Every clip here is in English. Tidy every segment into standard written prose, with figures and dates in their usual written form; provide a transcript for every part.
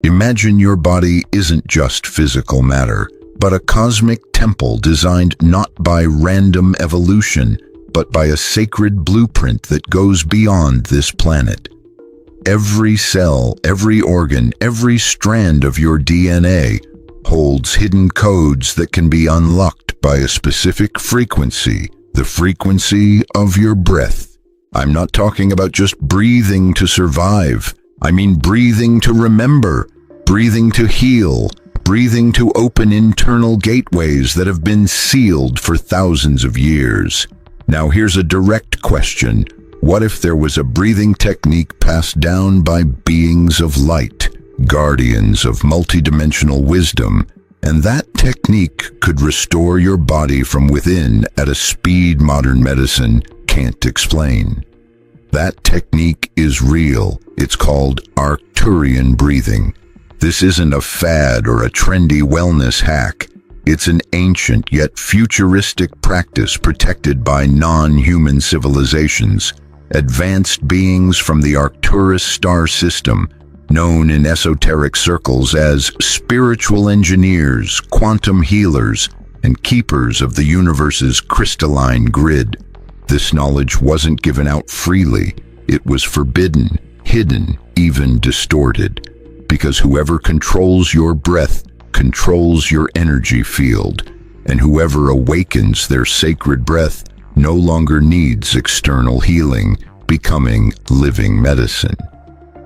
Imagine your body isn't just physical matter, but a cosmic temple designed not by random evolution, but by a sacred blueprint that goes beyond this planet. Every cell, every organ, every strand of your DNA holds hidden codes that can be unlocked by a specific frequency, the frequency of your breath. I'm not talking about just breathing to survive. I mean breathing to remember, breathing to heal, breathing to open internal gateways that have been sealed for thousands of years. Now here's a direct question. What if there was a breathing technique passed down by beings of light, guardians of multidimensional wisdom, and that technique could restore your body from within at a speed modern medicine can't explain? That technique is real. It's called Arcturan Breathing. This isn't a fad or a trendy wellness hack. It's an ancient yet futuristic practice protected by non-human civilizations, advanced beings from the Arcturus star system, known in esoteric circles as spiritual engineers, quantum healers, and keepers of the universe's crystalline grid. This knowledge wasn't given out freely. It was forbidden, hidden, even distorted, because whoever controls your breath controls your energy field, and whoever awakens their sacred breath no longer needs external healing, becoming living medicine.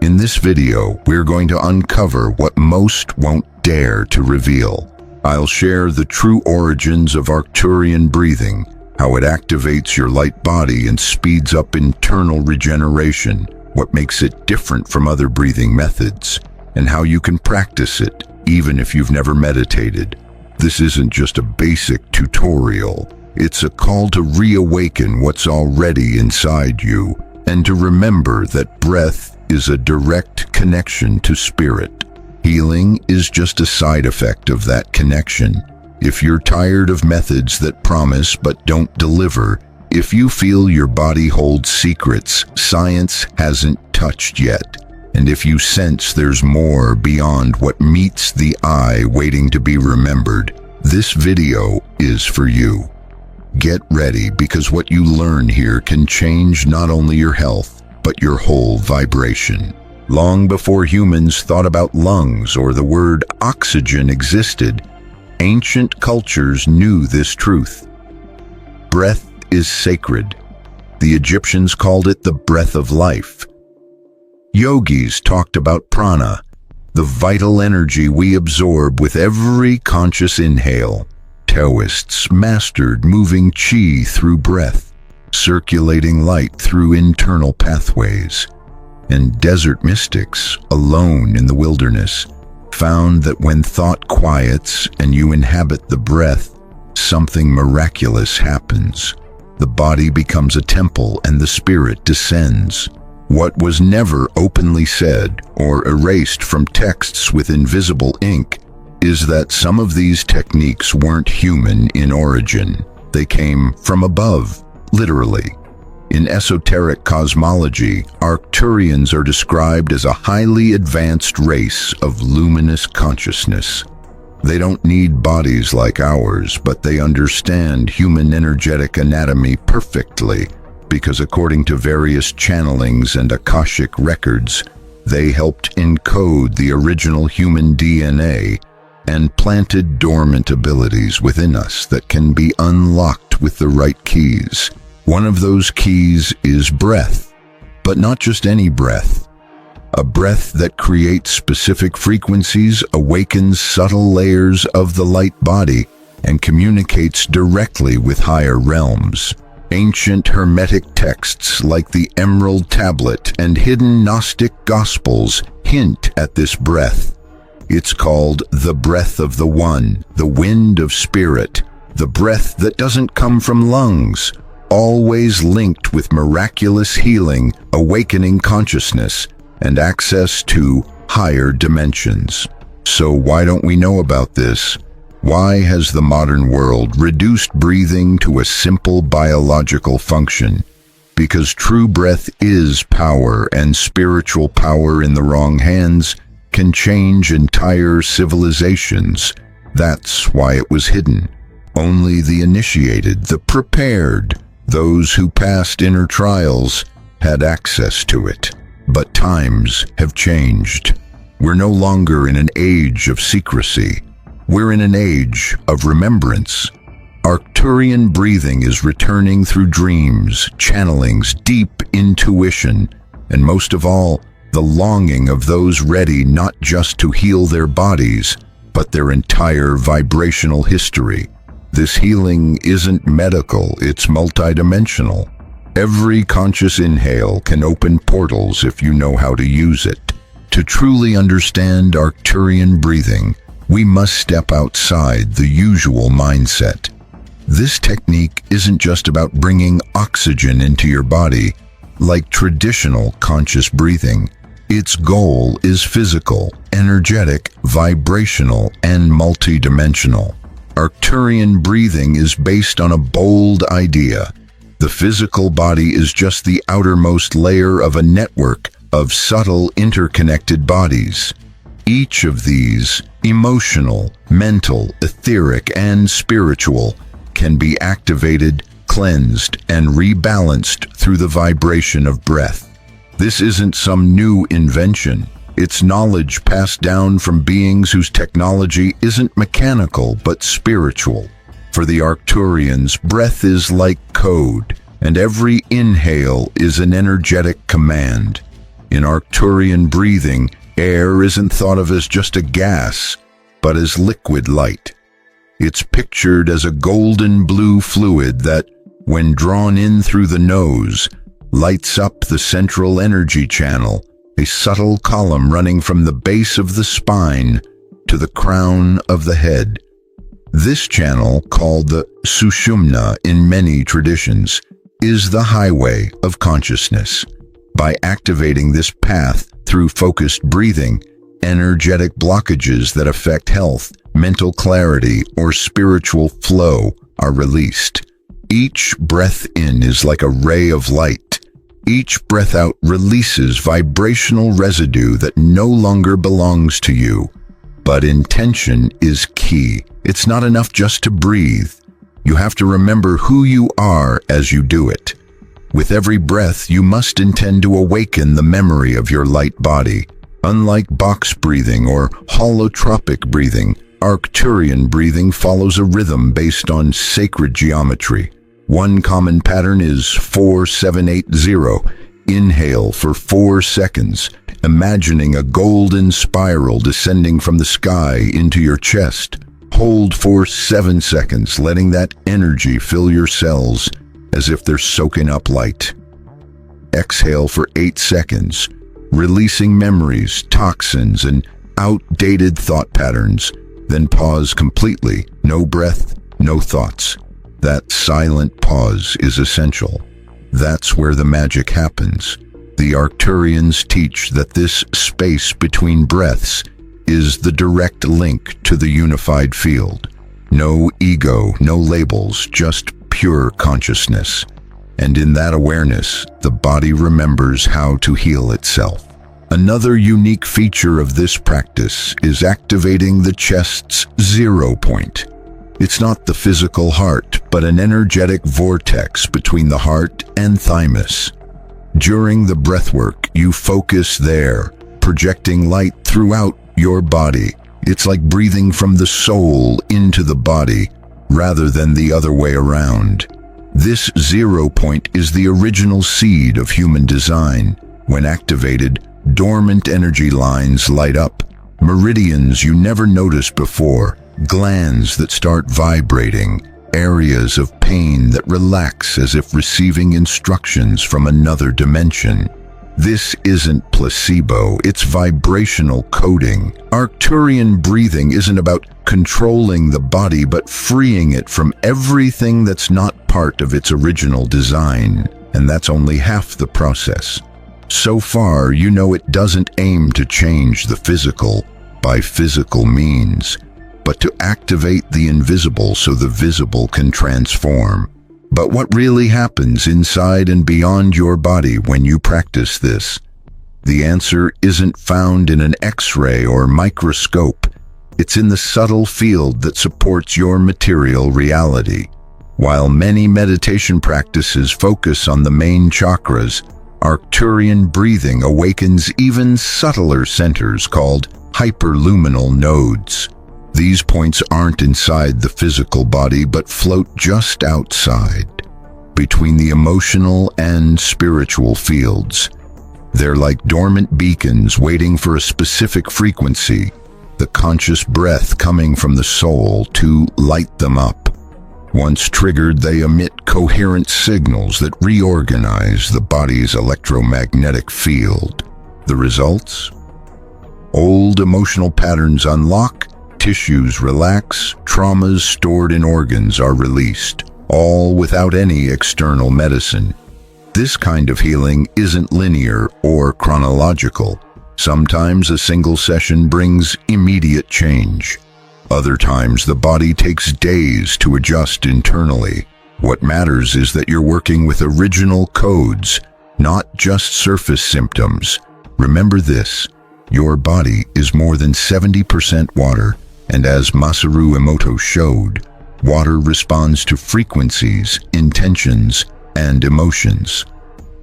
In this video, we're going to uncover what most won't dare to reveal. I'll share the true origins of Arcturan breathing, how it activates your light body and speeds up internal regeneration, what makes it different from other breathing methods, and how you can practice it even if you've never meditated. This isn't just a basic tutorial. It's a call to reawaken what's already inside you, and to remember that breath is a direct connection to spirit. Healing is just a side effect of that connection. If you're tired of methods that promise but don't deliver, if you feel your body holds secrets science hasn't touched yet, and if you sense there's more beyond what meets the eye waiting to be remembered, this video is for you. Get ready, because what you learn here can change not only your health, but your whole vibration. Long before humans thought about lungs or the word oxygen existed, ancient cultures knew this truth. Breath is sacred. The Egyptians called it the breath of life. Yogis talked about prana, the vital energy we absorb with every conscious inhale. Taoists mastered moving qi through breath, circulating light through internal pathways. And desert mystics, alone in the wilderness, found that when thought quiets and you inhabit the breath, something miraculous happens. The body becomes a temple and the spirit descends. What was never openly said or erased from texts with invisible ink is that some of these techniques weren't human in origin. They came from above, literally. In esoteric cosmology, Arcturians are described as a highly advanced race of luminous consciousness. They don't need bodies like ours, but they understand human energetic anatomy perfectly, because according to various channelings and Akashic records, they helped encode the original human DNA and planted dormant abilities within us that can be unlocked with the right keys. One of those keys is breath, but not just any breath. A breath that creates specific frequencies, awakens subtle layers of the light body, and communicates directly with higher realms. Ancient Hermetic texts like the Emerald Tablet and hidden Gnostic Gospels hint at this breath. It's called the breath of the One, the wind of spirit, the breath that doesn't come from lungs, always linked with miraculous healing, awakening consciousness, and access to higher dimensions. So why don't we know about this? Why has the modern world reduced breathing to a simple biological function? Because true breath is power, and spiritual power in the wrong hands can change entire civilizations. That's why it was hidden. Only the initiated, the prepared, those who passed inner trials, had access to it. But times have changed. We're no longer in an age of secrecy. We're in an age of remembrance. Arcturan breathing is returning through dreams, channelings, deep intuition, and most of all, the longing of those ready not just to heal their bodies, but their entire vibrational history. This healing isn't medical, it's multidimensional. Every conscious inhale can open portals if you know how to use it. To truly understand Arcturan breathing, we must step outside the usual mindset. This technique isn't just about bringing oxygen into your body, like traditional conscious breathing. Its goal is physical, energetic, vibrational, and multidimensional. Arcturan breathing is based on a bold idea. The physical body is just the outermost layer of a network of subtle interconnected bodies. Each of these, emotional, mental, etheric, and spiritual, can be activated, cleansed, and rebalanced through the vibration of breath. This isn't some new invention. It's knowledge passed down from beings whose technology isn't mechanical but spiritual. For the Arcturians, breath is like code, and every inhale is an energetic command. In Arcturan breathing, air isn't thought of as just a gas, but as liquid light. It's pictured as a golden blue fluid that, when drawn in through the nose, lights up the central energy channel, a subtle column running from the base of the spine to the crown of the head. This channel, called the Sushumna in many traditions, is the highway of consciousness. By activating this path through focused breathing, energetic blockages that affect health, mental clarity, or spiritual flow are released. Each breath in is like a ray of light. Each breath out releases vibrational residue that no longer belongs to you. But intention is key. It's not enough just to breathe. You have to remember who you are as you do it. With every breath, you must intend to awaken the memory of your light body. Unlike box breathing or holotropic breathing, Arcturan breathing follows a rhythm based on sacred geometry. One common pattern is 4-7-8-0. Inhale for 4 seconds, imagining a golden spiral descending from the sky into your chest. Hold for 7 seconds, letting that energy fill your cells as if they're soaking up light. Exhale for 8 seconds, releasing memories, toxins, and outdated thought patterns. Then pause completely. No breath, no thoughts. That silent pause is essential. That's where the magic happens. The Arcturians teach that this space between breaths is the direct link to the unified field. No ego, no labels, just pure consciousness. And in that awareness, the body remembers how to heal itself. Another unique feature of this practice is activating the chest's 0 point. It's not the physical heart, but an energetic vortex between the heart and thymus. During the breathwork, you focus there, projecting light throughout your body. It's like breathing from the soul into the body, rather than the other way around. This 0 point is the original seed of human design. When activated, dormant energy lines light up, meridians you never noticed before, glands that start vibrating, areas of pain that relax as if receiving instructions from another dimension. This isn't placebo, it's vibrational coding. Arcturan breathing isn't about controlling the body but freeing it from everything that's not part of its original design, and that's only half the process. So far, you know it doesn't aim to change the physical by physical means, but to activate the invisible so the visible can transform. But what really happens inside and beyond your body when you practice this? The answer isn't found in an X-ray or microscope. It's in the subtle field that supports your material reality. While many meditation practices focus on the main chakras, Arcturan breathing awakens even subtler centers called hyperluminal nodes. These points aren't inside the physical body but float just outside, between the emotional and spiritual fields. They're like dormant beacons waiting for a specific frequency, the conscious breath coming from the soul to light them up. Once triggered, they emit coherent signals that reorganize the body's electromagnetic field. The results? Old emotional patterns unlock, tissues relax, traumas stored in organs are released, all without any external medicine. This kind of healing isn't linear or chronological. Sometimes a single session brings immediate change. Other times the body takes days to adjust internally. What matters is that you're working with original codes, not just surface symptoms. Remember this, your body is more than 70% water, and as Masaru Emoto showed, water responds to frequencies, intentions, and emotions.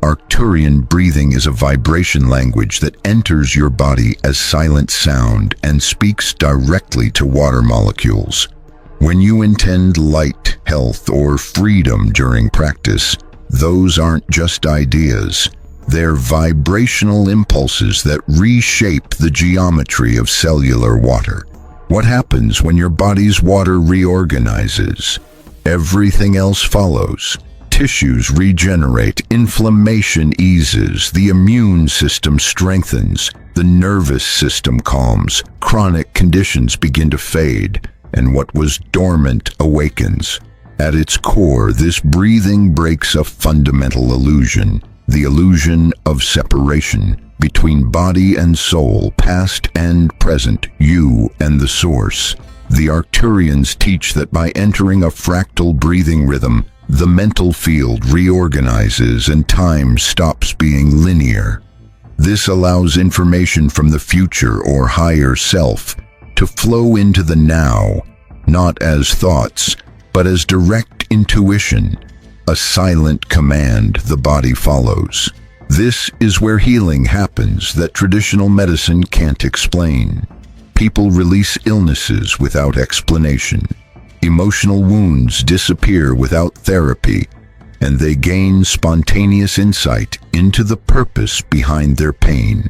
Arcturan breathing is a vibration language that enters your body as silent sound and speaks directly to water molecules. When you intend light, health, or freedom during practice, those aren't just ideas. They're vibrational impulses that reshape the geometry of cellular water. What happens when your body's water reorganizes? Everything else follows. Tissues regenerate, inflammation eases, the immune system strengthens, the nervous system calms, chronic conditions begin to fade, and what was dormant awakens. At its core, this breathing breaks a fundamental illusion, the illusion of separation between body and soul, past and present, you and the source. The Arcturians teach that by entering a fractal breathing rhythm, the mental field reorganizes and time stops being linear. This allows information from the future or higher self to flow into the now, not as thoughts, but as direct intuition, a silent command the body follows. This is where healing happens that traditional medicine can't explain. People release illnesses without explanation. Emotional wounds disappear without therapy, and they gain spontaneous insight into the purpose behind their pain.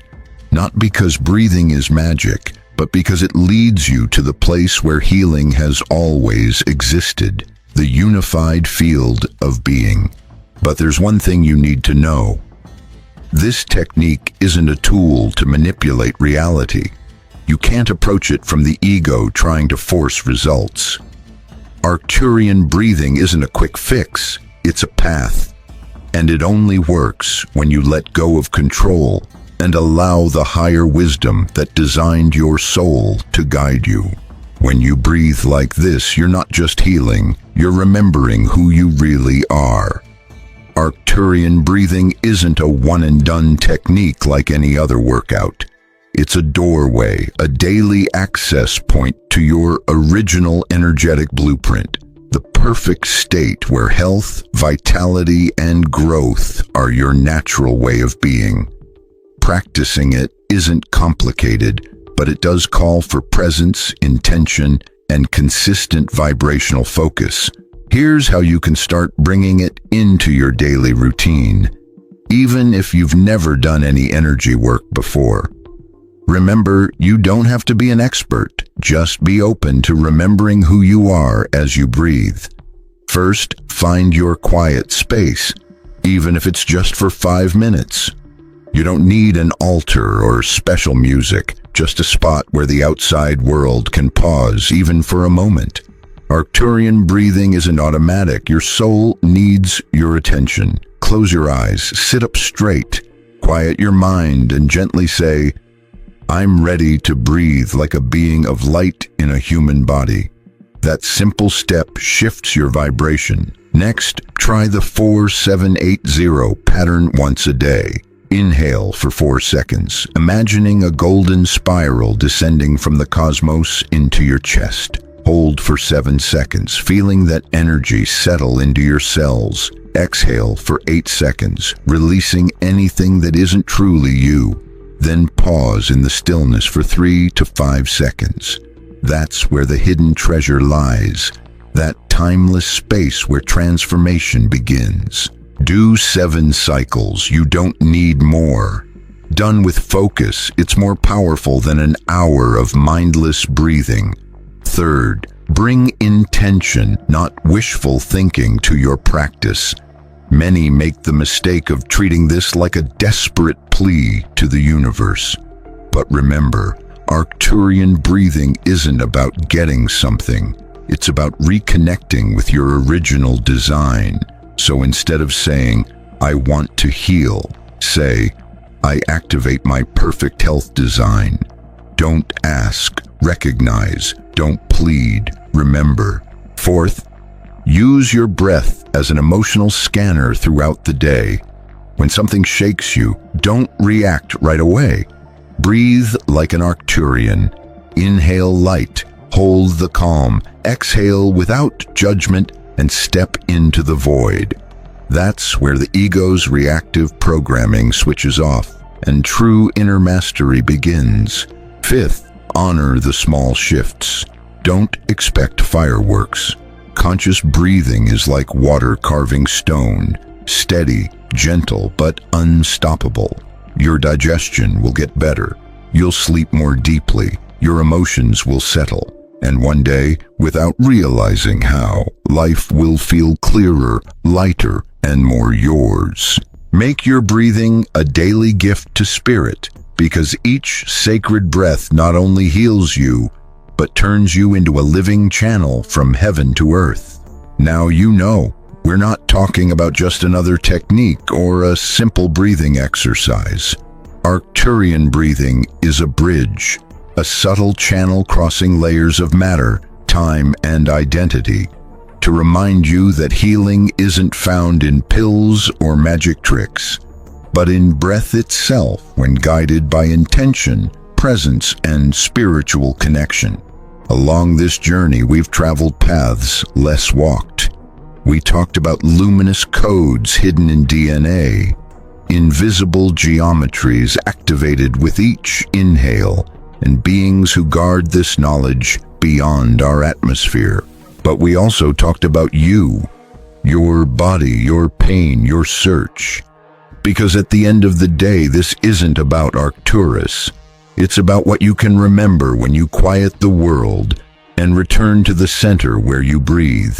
Not because breathing is magic, but because it leads you to the place where healing has always existed, the unified field of being. But there's one thing you need to know. This technique isn't a tool to manipulate reality. You can't approach it from the ego trying to force results. Arcturan breathing isn't a quick fix, it's a path. And it only works when you let go of control and allow the higher wisdom that designed your soul to guide you. When you breathe like this, you're not just healing, you're remembering who you really are. Arcturan breathing isn't a one-and-done technique like any other workout. It's a doorway, a daily access point to your original energetic blueprint, the perfect state where health, vitality, and growth are your natural way of being. Practicing it isn't complicated, but it does call for presence, intention, and consistent vibrational focus. Here's how you can start bringing it into your daily routine, even if you've never done any energy work before. Remember, you don't have to be an expert. Just be open to remembering who you are as you breathe. First, find your quiet space, even if it's just for 5 minutes. You don't need an altar or special music, just a spot where the outside world can pause even for a moment. Arcturan breathing isn't automatic. Your soul needs your attention. Close your eyes, sit up straight, quiet your mind, and gently say, I'm ready to breathe like a being of light in a human body. That simple step shifts your vibration. Next, try the 4-7-8-0 pattern once a day. Inhale for 4 seconds, imagining a golden spiral descending from the cosmos into your chest. Hold for 7 seconds, feeling that energy settle into your cells. Exhale for 8 seconds, releasing anything that isn't truly you. Then pause in the stillness for 3 to 5 seconds. That's where the hidden treasure lies, that timeless space where transformation begins. Do 7 cycles, you don't need more. Done with focus, it's more powerful than an hour of mindless breathing. Third, bring intention, not wishful thinking, to your practice. Many make the mistake of treating this like a desperate plea to the universe. But remember, Arcturan breathing isn't about getting something. It's about reconnecting with your original design. So instead of saying, "I want to heal," say, "I activate my perfect health design." Don't ask, recognize, don't plead, remember. Fourth, use your breath as an emotional scanner throughout the day. When something shakes you, don't react right away. Breathe like an Arcturian. Inhale light, hold the calm, exhale without judgment, and step into the void. That's where the ego's reactive programming switches off and true inner mastery begins. Fifth, honor the small shifts. Don't expect fireworks. Conscious breathing is like water carving stone, steady, gentle, but unstoppable. Your digestion will get better. You'll sleep more deeply. Your emotions will settle. And one day, without realizing how, life will feel clearer, lighter, and more yours. Make your breathing a daily gift to spirit, because each sacred breath not only heals you, but turns you into a living channel from heaven to earth. Now you know, we're not talking about just another technique or a simple breathing exercise. Arcturan breathing is a bridge, a subtle channel crossing layers of matter, time, and identity, to remind you that healing isn't found in pills or magic tricks, but in breath itself when guided by intention, presence, and spiritual connection. Along this journey, we've traveled paths less walked. We talked about luminous codes hidden in DNA, invisible geometries activated with each inhale, and beings who guard this knowledge beyond our atmosphere. But we also talked about you, your body, your pain, your search. Because at the end of the day, this isn't about Arcturus. It's about what you can remember when you quiet the world and return to the center where you breathe.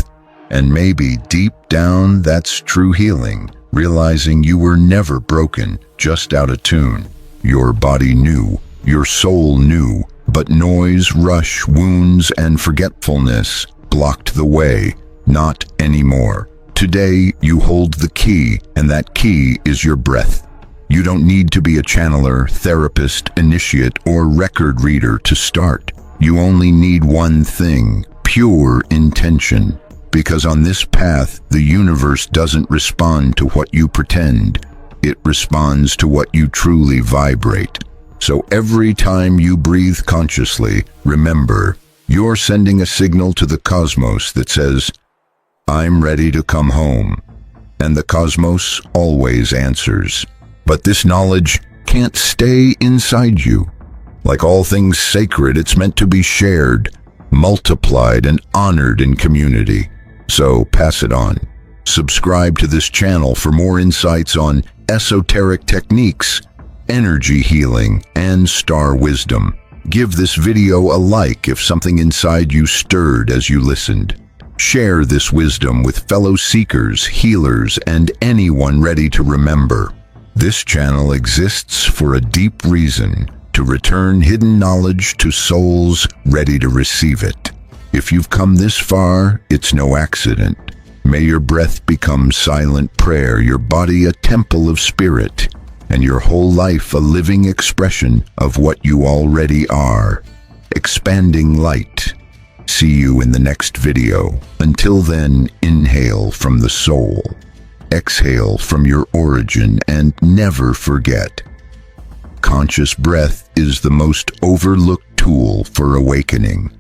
And maybe deep down, that's true healing, realizing you were never broken, just out of tune. Your body knew, your soul knew, but noise, rush, wounds, and forgetfulness blocked the way. Not anymore. Today, you hold the key, and that key is your breath. You don't need to be a channeler, therapist, initiate, or record reader to start. You only need one thing: pure intention. Because on this path, the universe doesn't respond to what you pretend. It responds to what you truly vibrate. So every time you breathe consciously, remember, you're sending a signal to the cosmos that says, "I'm ready to come home." And the cosmos always answers. But this knowledge can't stay inside you. Like all things sacred, it's meant to be shared, multiplied, and honored in community. So pass it on. Subscribe to this channel for more insights on esoteric techniques, energy healing, and star wisdom. Give this video a like if something inside you stirred as you listened. Share this wisdom with fellow seekers, healers, and anyone ready to remember. This channel exists for a deep reason: to return hidden knowledge to souls ready to receive it. If you've come this far, it's no accident. May your breath become silent prayer, your body a temple of spirit, and your whole life a living expression of what you already are. Expanding light. See you in the next video. Until then, inhale from the soul. exhale from your origin and never forget. Conscious breath is the most overlooked tool for awakening.